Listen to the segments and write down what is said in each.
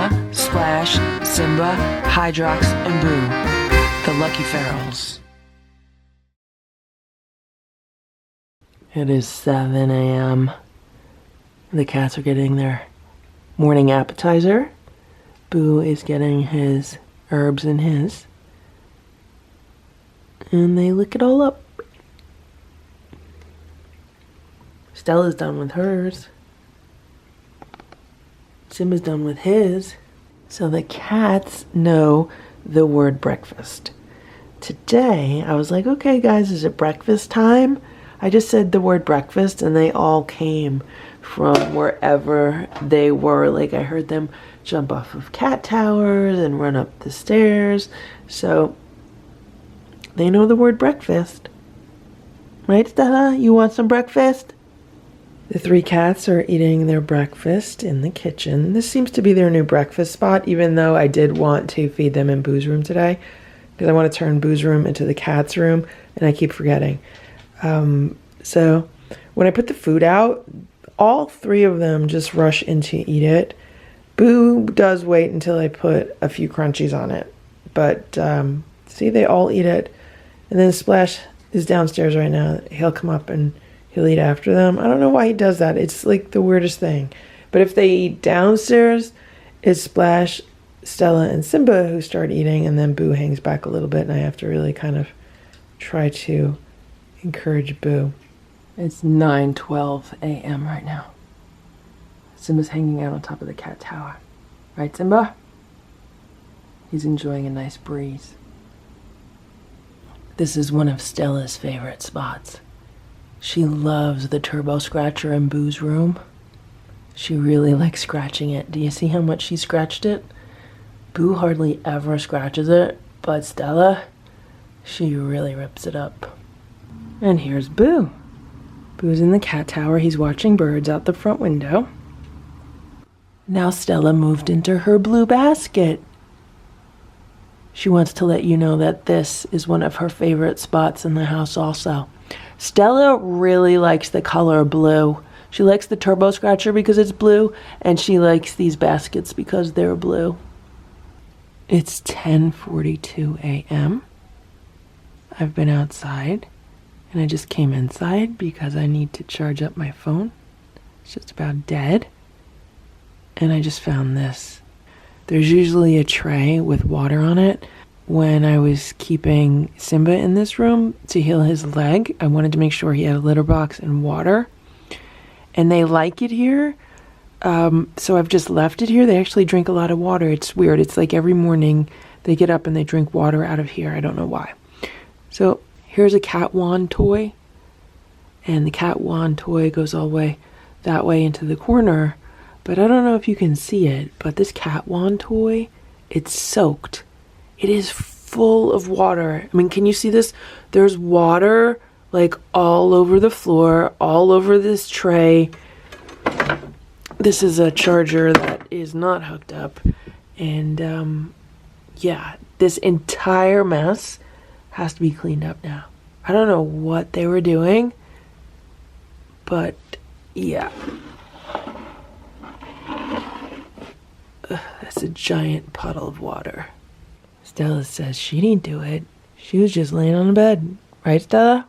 Stella, Splash, Simba, Hydrox, and Boo, the LuckyFerals. It is 7 a.m. The cats are getting their morning appetizer. Boo is getting his herbs in his. And they lick it all up. Stella's done with hers. Simba's done with his. So the cats know the word breakfast. Today, I was like, okay guys, is it breakfast time? I just said the word breakfast and they all came from wherever they were. Like I heard them jump off of cat towers and run up the stairs. So they know the word breakfast. Right, Stella? You want some breakfast? The three cats are eating their breakfast in the kitchen. This seems to be their new breakfast spot, even though I did want to feed them in Boo's room today, because I want to turn Boo's room into the cat's room, and I keep forgetting. So when I put the food out, all three of them just rush in to eat it. Boo does wait until I put a few crunchies on it. But see, they all eat it. And then Splash is downstairs right now. He'll come up and he'll eat after them. I don't know why he does that. It's like the weirdest thing. But if they eat downstairs, it's Splash, Stella, and Simba who start eating. And then Boo hangs back a little bit. And I have to really kind of try to encourage Boo. It's 9:12 a.m. right now. Simba's hanging out on top of the cat tower. Right, Simba? He's enjoying a nice breeze. This is one of Stella's favorite spots. She loves the turbo scratcher in Boo's room. She really likes scratching it. Do you see how much she scratched it? Boo hardly ever scratches it, but Stella, she really rips it up. And here's Boo. Boo's in the cat tower. He's watching birds out the front window. Now Stella moved into her blue basket. She wants to let you know that this is one of her favorite spots in the house also. Stella really likes the color blue. She likes the turbo scratcher because it's blue, and she likes these baskets because they're blue. It's 10:42 a.m. I've been outside, and I just came inside because I need to charge up my phone. It's just about dead. And I just found this. There's usually a tray with water on it. When I was keeping Simba in this room to heal his leg, I wanted to make sure he had a litter box and water. And they like it here. So I've just left it here. They actually drink a lot of water. It's weird. It's like every morning they get up and they drink water out of here. I don't know why. So here's a cat wand toy. And the cat wand toy goes all the way that way into the corner. But I don't know if you can see it, but this cat wand toy, it's soaked. It is full of water. I mean, can you see this? There's water like all over the floor, all over this tray. This is a charger that is not hooked up. And yeah, this entire mess has to be cleaned up now. I don't know what they were doing, but yeah. That's a giant puddle of water. Stella says she didn't do it. She was just laying on the bed. Right, Stella?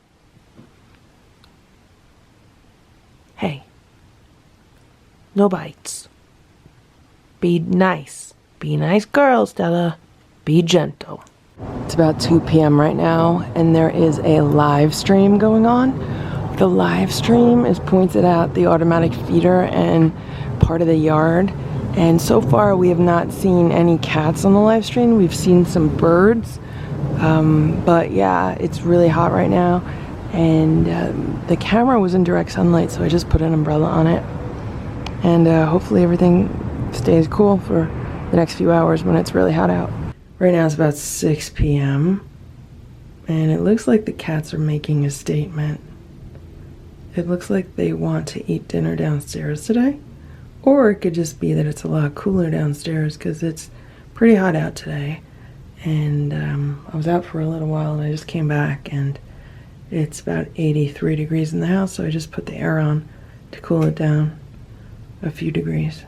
Hey. No bites. Be nice. Be a nice girl, Stella. Be gentle. It's about 2 p.m. right now, and there is a live stream going on. The live stream is pointed at the automatic feeder and part of the yard. And so far, we have not seen any cats on the live stream. We've seen some birds. But yeah, it's really hot right now. And the camera was in direct sunlight, so I just put an umbrella on it. And hopefully everything stays cool for the next few hours when it's really hot out. Right now it's about 6 p.m. And it looks like the cats are making a statement. It looks like they want to eat dinner downstairs today. Or it could just be that it's a lot cooler downstairs because it's pretty hot out today. And I was out for a little while and I just came back and it's about 83 degrees in the house, so I just put the air on to cool it down a few degrees.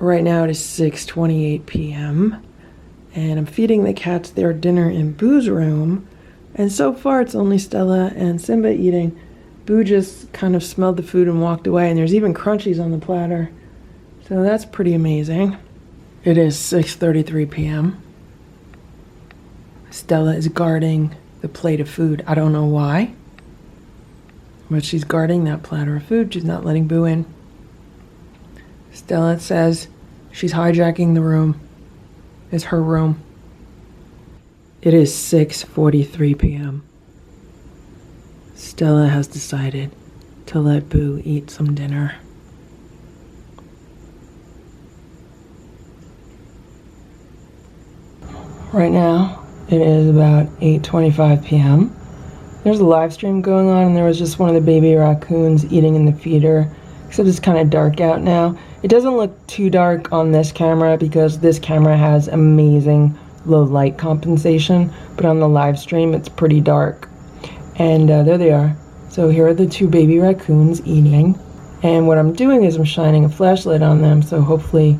Right now it is 6:28 p.m. and I'm feeding the cats their dinner in Boo's room. And so far it's only Stella and Simba eating. Boo just kind of smelled the food and walked away, and there's even crunchies on the platter. So that's pretty amazing. It is 6:33 p.m. Stella is guarding the plate of food. I don't know why, but she's guarding that platter of food. She's not letting Boo in. Stella says she's hijacking the room. It's her room. It is 6:43 p.m. Stella has decided to let Boo eat some dinner. Right now, it is about 8:25 p.m. There's a live stream going on, and there was just one of the baby raccoons eating in the feeder, except it's kind of dark out now. It doesn't look too dark on this camera because this camera has amazing low light compensation, but on the live stream it's pretty dark. And there they are. So here are the two baby raccoons eating, and what I'm doing is I'm shining a flashlight on them so hopefully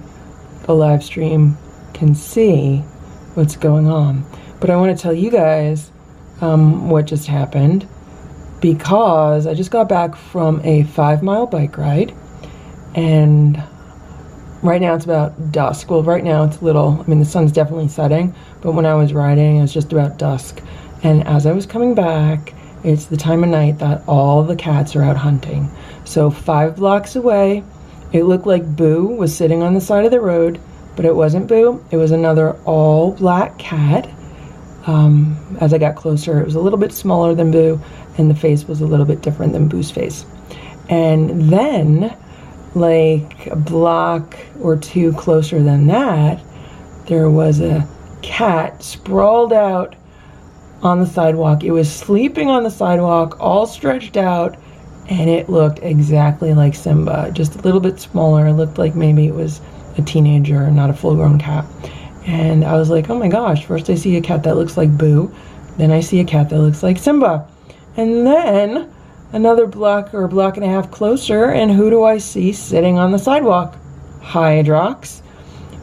the live stream can see what's going on. But I want to tell you guys what just happened, because I just got back from a 5-mile bike ride, and right now it's about dusk. Well, right now it's the sun's definitely setting, but when I was riding, it was just about dusk. And as I was coming back, it's the time of night that all the cats are out hunting. So 5 blocks away, it looked like Boo was sitting on the side of the road, but it wasn't Boo. It was another all-black cat. As I got closer, it was a little bit smaller than Boo, and the face was a little bit different than Boo's face. And then, like a block or two closer than that, there was a cat sprawled out on the sidewalk. It was sleeping on the sidewalk, all stretched out, and it looked exactly like Simba, just a little bit smaller. It looked like maybe it was a teenager, not a full-grown cat. And I was like, oh my gosh, first I see a cat that looks like Boo, then I see a cat that looks like Simba. And then another block or a block and a half closer, and who do I see sitting on the sidewalk? Hydrox.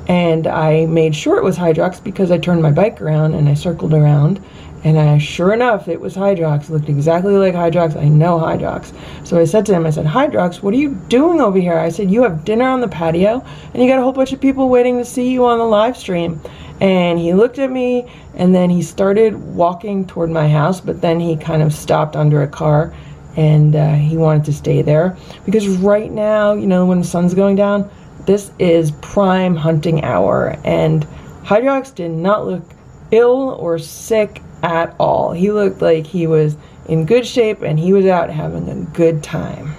And I made sure it was Hydrox because I turned my bike around and I circled around, and sure enough, it was Hydrox. It looked exactly like Hydrox. I know Hydrox. So I said to him, I said, Hydrox, what are you doing over here? I said, you have dinner on the patio, and you got a whole bunch of people waiting to see you on the live stream. And he looked at me, and then he started walking toward my house, but then he kind of stopped under a car, and he wanted to stay there. Because right now, when the sun's going down, this is prime hunting hour, and Hydrox did not look ill or sick at all. He looked like he was in good shape and he was out having a good time.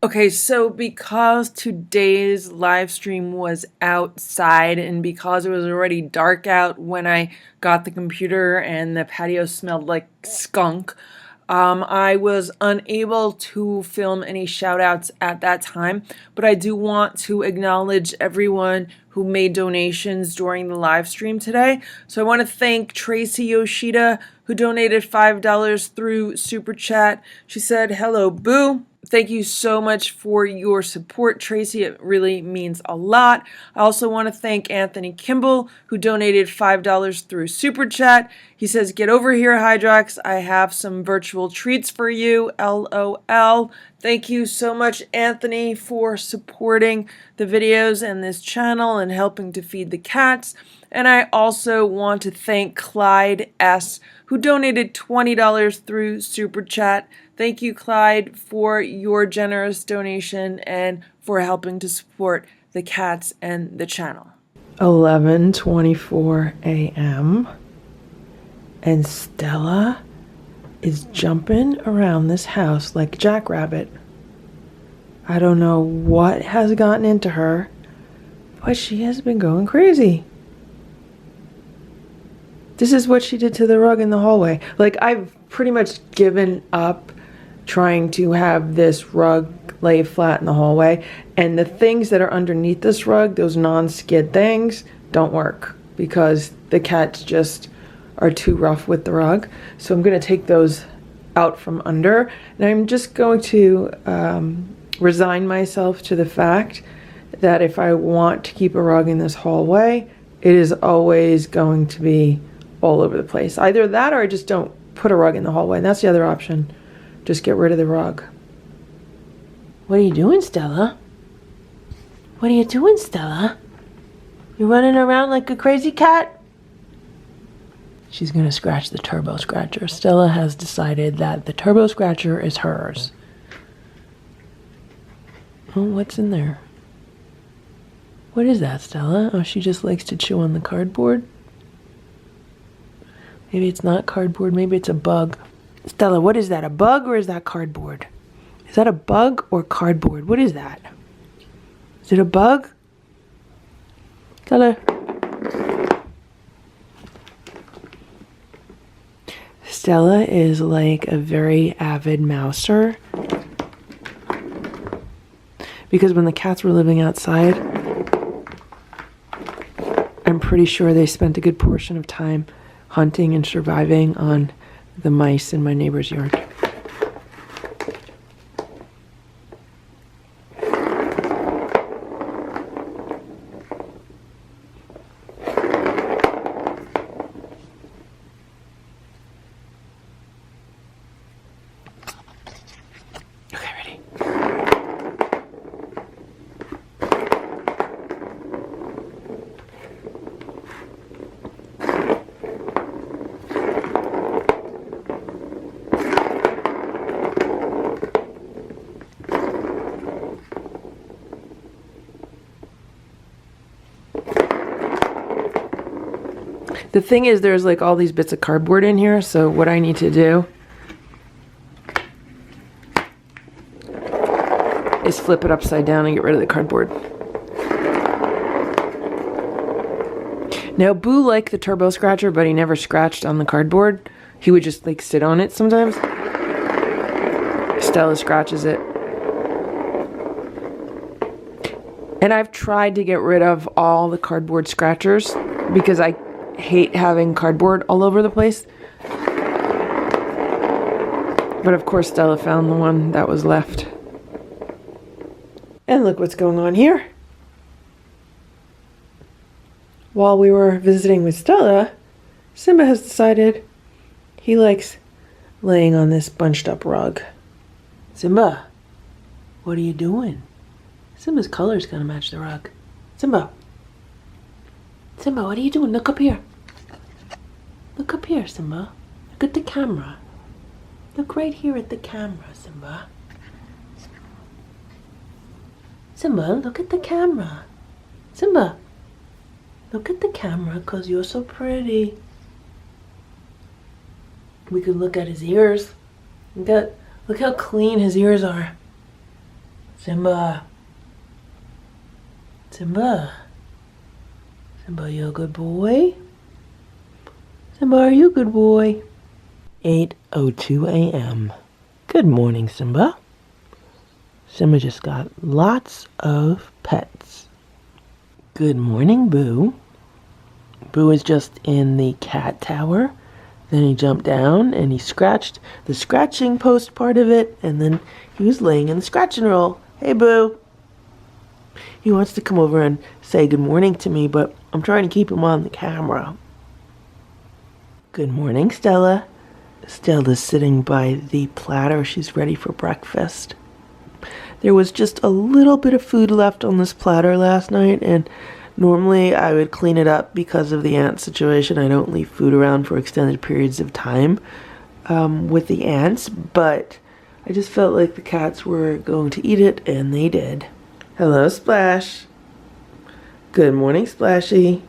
Okay, so because today's live stream was outside and because it was already dark out when I got the computer and the patio smelled like skunk, I was unable to film any shout outs at that time, but I do want to acknowledge everyone who made donations during the live stream today. So I want to thank Tracy Yoshida, who donated $5 through Super Chat. She said, hello, Boo. Thank you so much for your support, Tracy. It really means a lot. I also want to thank Anthony Kimball, who donated $5 through Super Chat. He says, get over here, Hydrox. I have some virtual treats for you, LOL. Thank you so much, Anthony, for supporting the videos and this channel and helping to feed the cats. And I also want to thank Clyde S., who donated $20 through Super Chat. Thank you, Clyde, for your generous donation and for helping to support the cats and the channel. 11:24 a.m. and Stella is jumping around this house like a jackrabbit. I don't know what has gotten into her, but she has been going crazy. This is what she did to the rug in the hallway. Like, I've pretty much given up trying to have this rug lay flat in the hallway, and the things that are underneath this rug, those non-skid things, don't work because the cats just are too rough with the rug. So I'm going to take those out from under, and I'm just going to resign myself to the fact that if I want to keep a rug in this hallway, it is always going to be all over the place. Either that or I just don't put a rug in the hallway. And that's the other option. Just get rid of the rug. What are you doing, Stella? What are you doing, Stella? You running around like a crazy cat? She's gonna scratch the turbo scratcher. Stella has decided that the turbo scratcher is hers. Oh, what's in there? What is that, Stella? Oh, she just likes to chew on the cardboard? Maybe it's not cardboard, maybe it's a bug. Stella, what is that, a bug or is that cardboard? Is that a bug or cardboard? What is that? Is it a bug? Stella. Stella is like a very avid mouser. Because when the cats were living outside, I'm pretty sure they spent a good portion of time hunting and surviving on the mice in my neighbor's yard. The thing is, there's like all these bits of cardboard in here, so what I need to do is flip it upside down and get rid of the cardboard. Now, Boo liked the turbo scratcher, but he never scratched on the cardboard. He would just like sit on it sometimes. Stella scratches it. And I've tried to get rid of all the cardboard scratchers because I hate having cardboard all over the place. But of course Stella found the one that was left. And look what's going on here. While we were visiting with Stella, Simba has decided he likes laying on this bunched up rug. Simba, what are you doing? Simba's color's gonna match the rug. Simba. Simba, what are you doing? Look up here. Look up here, Simba. Look at the camera. Look right here at the camera, Simba. Simba, look at the camera. Simba, look at the camera, 'cause you're so pretty. We could look at his ears. Look how clean his ears are. Simba. Simba. Simba, you a good boy? Simba, are you a good boy? 8:02 a.m. Good morning, Simba. Simba just got lots of pets. Good morning, Boo. Boo is just in the cat tower. Then he jumped down and he scratched the scratching post part of it, and then he was laying in the scratch and roll. Hey, Boo. He wants to come over and say good morning to me, but I'm trying to keep him on the camera. Good morning, Stella. Stella's sitting by the platter. She's ready for breakfast. There was just a little bit of food left on this platter last night, and normally I would clean it up because of the ant situation. I don't leave food around for extended periods of time with the ants, but I just felt like the cats were going to eat it, and they did. Hello, Splash. Good morning, Splashy.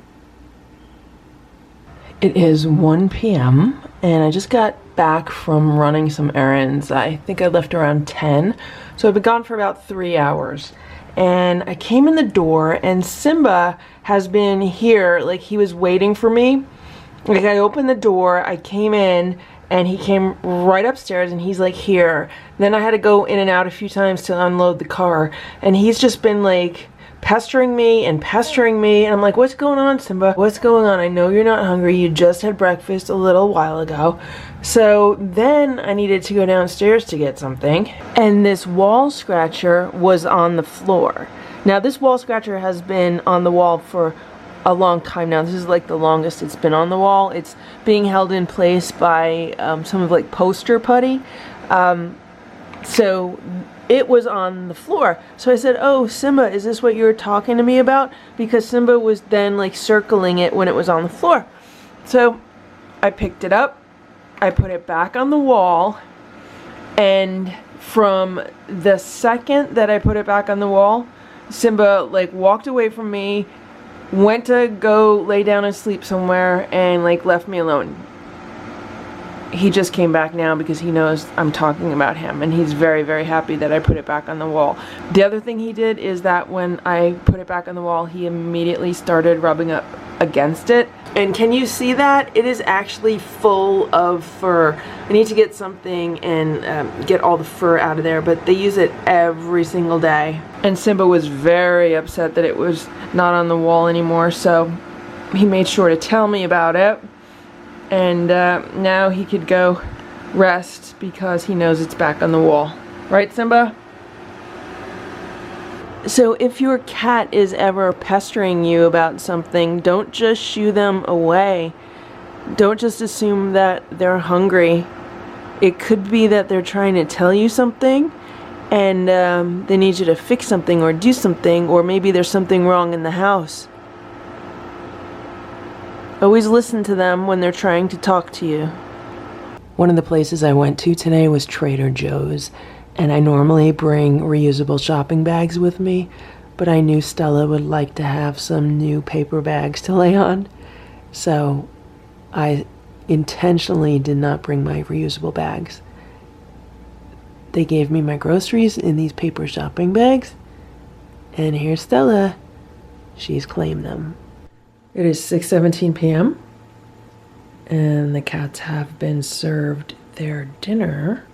It is 1 p.m. and I just got back from running some errands. I think I left around 10, so I've been gone for about 3 hours. And I came in the door and Simba has been here, like he was waiting for me. Like I opened the door, I came in, and he came right upstairs and he's like here. Then I had to go in and out a few times to unload the car, and he's just been like pestering me, and I'm like, what's going on, Simba? What's going on? I know you're not hungry. You just had breakfast a little while ago. So then I needed to go downstairs to get something, and this wall scratcher was on the floor. Now this wall scratcher has been on the wall for a long time now. This is like the longest it's been on the wall. It's being held in place by some of like poster putty. So it was on the floor. So I said, "Oh, Simba, is this what you were talking to me about?" Because Simba was then like circling it when it was on the floor. So I picked it up, I put it back on the wall, and from the second that I put it back on the wall, Simba like walked away from me, went to go lay down and sleep somewhere, and like left me alone. He just came back now because he knows I'm talking about him, and he's very, very happy that I put it back on the wall. The other thing he did is that when I put it back on the wall, he immediately started rubbing up against it. And can you see that? It is actually full of fur. I need to get something and get all the fur out of there, but they use it every single day. And Simba was very upset that it was not on the wall anymore, so he made sure to tell me about it. And now he could go rest because he knows it's back on the wall. Right, Simba? So if your cat is ever pestering you about something, don't just shoo them away. Don't just assume that they're hungry. It could be that they're trying to tell you something, and they need you to fix something or do something, or maybe there's something wrong in the house. Always listen to them when they're trying to talk to you. One of the places I went to today was Trader Joe's, and I normally bring reusable shopping bags with me, but I knew Stella would like to have some new paper bags to lay on, so I intentionally did not bring my reusable bags. They gave me my groceries in these paper shopping bags, and here's Stella. She's claimed them. It is 6:17 p.m. and the cats have been served their dinner.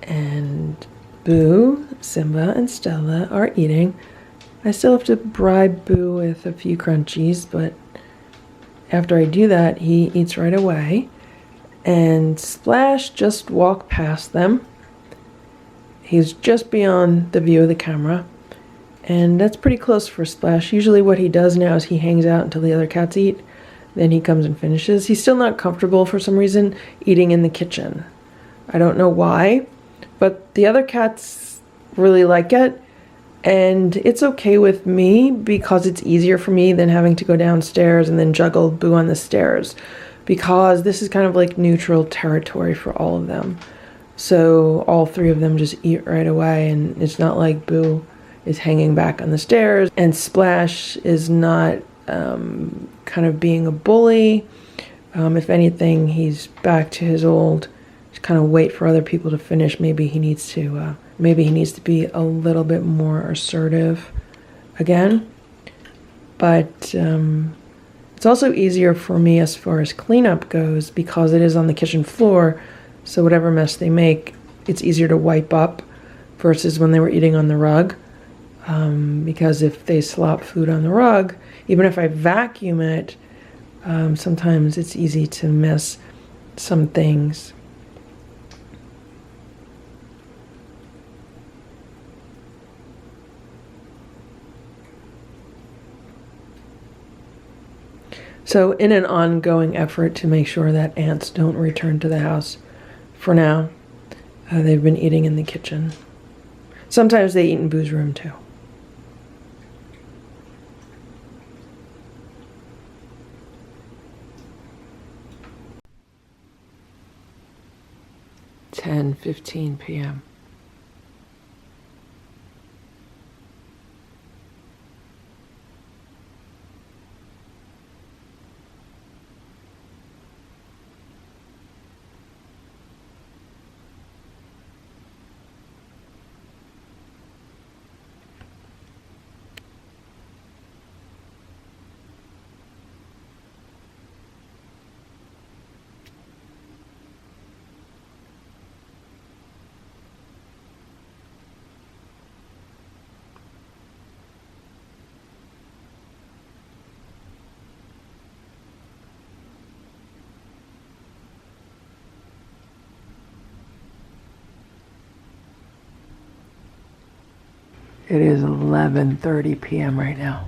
And Boo, Simba, and Stella are eating. I still have to bribe Boo with a few crunchies, but after I do that, he eats right away. And Splash just walked past them. He's just beyond the view of the camera. And that's pretty close for Splash. Usually what he does now is he hangs out until the other cats eat. Then he comes and finishes. He's still not comfortable for some reason eating in the kitchen. I don't know why, but the other cats really like it. And it's okay with me because it's easier for me than having to go downstairs and then juggle Boo on the stairs. Because this is kind of like neutral territory for all of them. So all three of them just eat right away, and it's not like Boo is hanging back on the stairs, and Splash is not kind of being a bully. If anything, he's back to his old, just kind of wait for other people to finish. Maybe he needs to be a little bit more assertive again. But it's also easier for me as far as cleanup goes because it is on the kitchen floor. So whatever mess they make, it's easier to wipe up versus when they were eating on the rug. Because if they slop food on the rug, even if I vacuum it, sometimes it's easy to miss some things. So in an ongoing effort to make sure that ants don't return to the house, for now, they've been eating in the kitchen. Sometimes they eat in Boo's room too. (10:15 p.m.) It is 11:30 p.m. right now.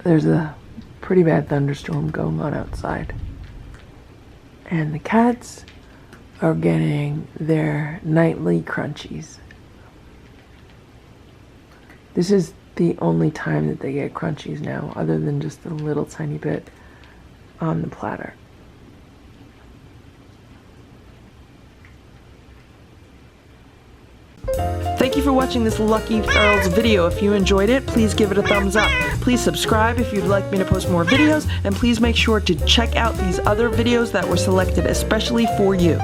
There's a pretty bad thunderstorm going on outside. And the cats are getting their nightly crunchies. This is the only time that they get crunchies now, other than just a little tiny bit on the platter. Thank you for watching this LuckyFerals video. If you enjoyed it, please give it a thumbs up. Please subscribe if you'd like me to post more videos, and please make sure to check out these other videos that were selected especially for you.